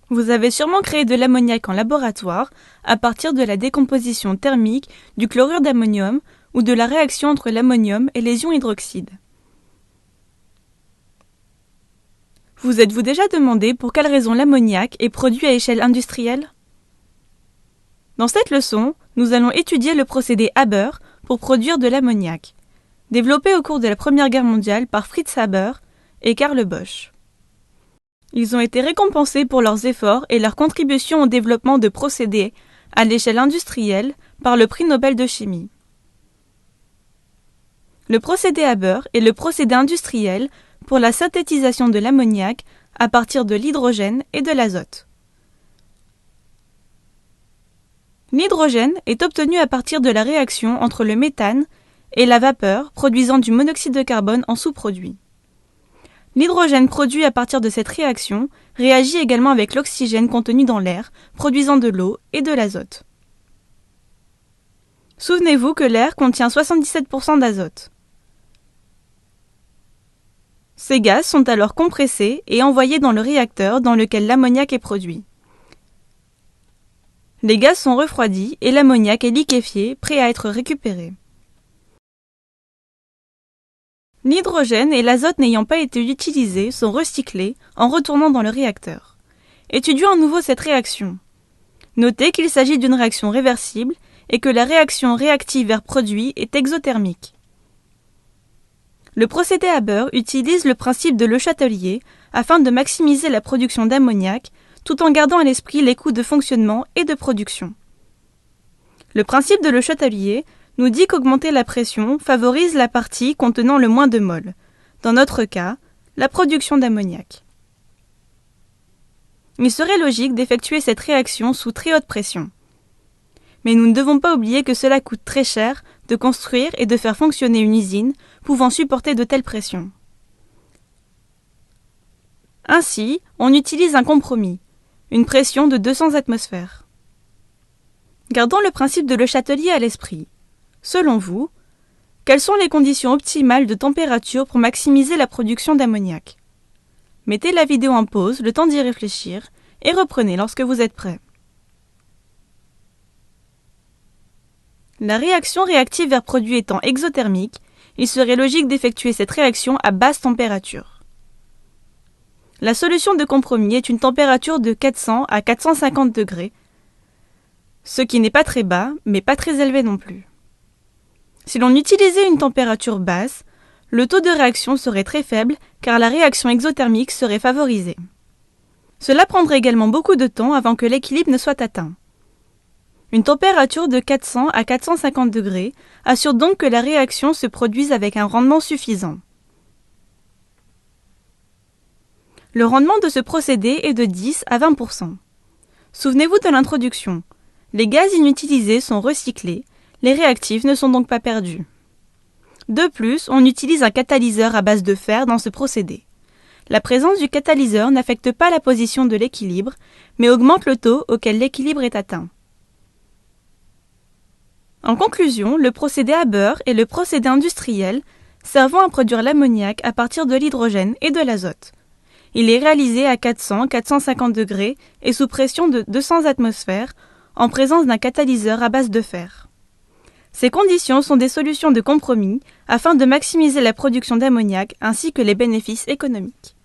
Vous avez sûrement créé de l'ammoniac en laboratoire à partir de la décomposition thermique du chlorure d'ammonium ou de la réaction entre l'ammonium et les ions hydroxydes. Vous êtes-vous déjà demandé pour quelle raison l'ammoniac est produit à échelle industrielle? Dans cette leçon, nous allons étudier le procédé Haber pour produire de l'ammoniac, développé au cours de la Première Guerre mondiale par Fritz Haber et Karl Bosch. Ils ont été récompensés pour leurs efforts et leur contribution au développement de procédés à l'échelle industrielle par le prix Nobel de chimie. Le procédé Haber est le procédé industriel pour la synthétisation de l'ammoniac à partir de l'hydrogène et de l'azote. L'hydrogène est obtenu à partir de la réaction entre le méthane et la vapeur produisant du monoxyde de carbone en sous-produit. L'hydrogène produit à partir de cette réaction réagit également avec l'oxygène contenu dans l'air, produisant de l'eau et de l'azote. Souvenez-vous que l'air contient 77% d'azote. Ces gaz sont alors compressés et envoyés dans le réacteur dans lequel l'ammoniac est produit. Les gaz sont refroidis et l'ammoniac est liquéfié, prêt à être récupéré. L'hydrogène et l'azote n'ayant pas été utilisés sont recyclés en retournant dans le réacteur. Étudions à nouveau cette réaction. Notez qu'il s'agit d'une réaction réversible et que la réaction réactive vers produit est exothermique. Le procédé Haber utilise le principe de Le Chatelier afin de maximiser la production d'ammoniac tout en gardant à l'esprit les coûts de fonctionnement et de production. Le principe de Le Chatelier nous dit qu'augmenter la pression favorise la partie contenant le moins de moles, dans notre cas, la production d'ammoniac. Il serait logique d'effectuer cette réaction sous très haute pression. Mais nous ne devons pas oublier que cela coûte très cher de construire et de faire fonctionner une usine pouvant supporter de telles pressions. Ainsi, on utilise un compromis, une pression de 200 atmosphères. Gardons le principe de Le Chatelier à l'esprit. Selon vous, quelles sont les conditions optimales de température pour maximiser la production d'ammoniac? Mettez la vidéo en pause, le temps d'y réfléchir, et reprenez lorsque vous êtes prêt. La réaction réactive vers produit étant exothermique, il serait logique d'effectuer cette réaction à basse température. La solution de compromis est une température de 400 à 450 degrés, ce qui n'est pas très bas, mais pas très élevé non plus. Si l'on utilisait une température basse, le taux de réaction serait très faible car la réaction exothermique serait favorisée. Cela prendrait également beaucoup de temps avant que l'équilibre ne soit atteint. Une température de 400 à 450 degrés assure donc que la réaction se produise avec un rendement suffisant. Le rendement de ce procédé est de 10 à 20%. Souvenez-vous de l'introduction. Les gaz inutilisés sont recyclés, les réactifs ne sont donc pas perdus. De plus, on utilise un catalyseur à base de fer dans ce procédé. La présence du catalyseur n'affecte pas la position de l'équilibre, mais augmente le taux auquel l'équilibre est atteint. En conclusion, le procédé Haber est le procédé industriel servant à produire l'ammoniac à partir de l'hydrogène et de l'azote. Il est réalisé à 400-450 degrés et sous pression de 200 atmosphères en présence d'un catalyseur à base de fer. Ces conditions sont des solutions de compromis afin de maximiser la production d'ammoniac ainsi que les bénéfices économiques.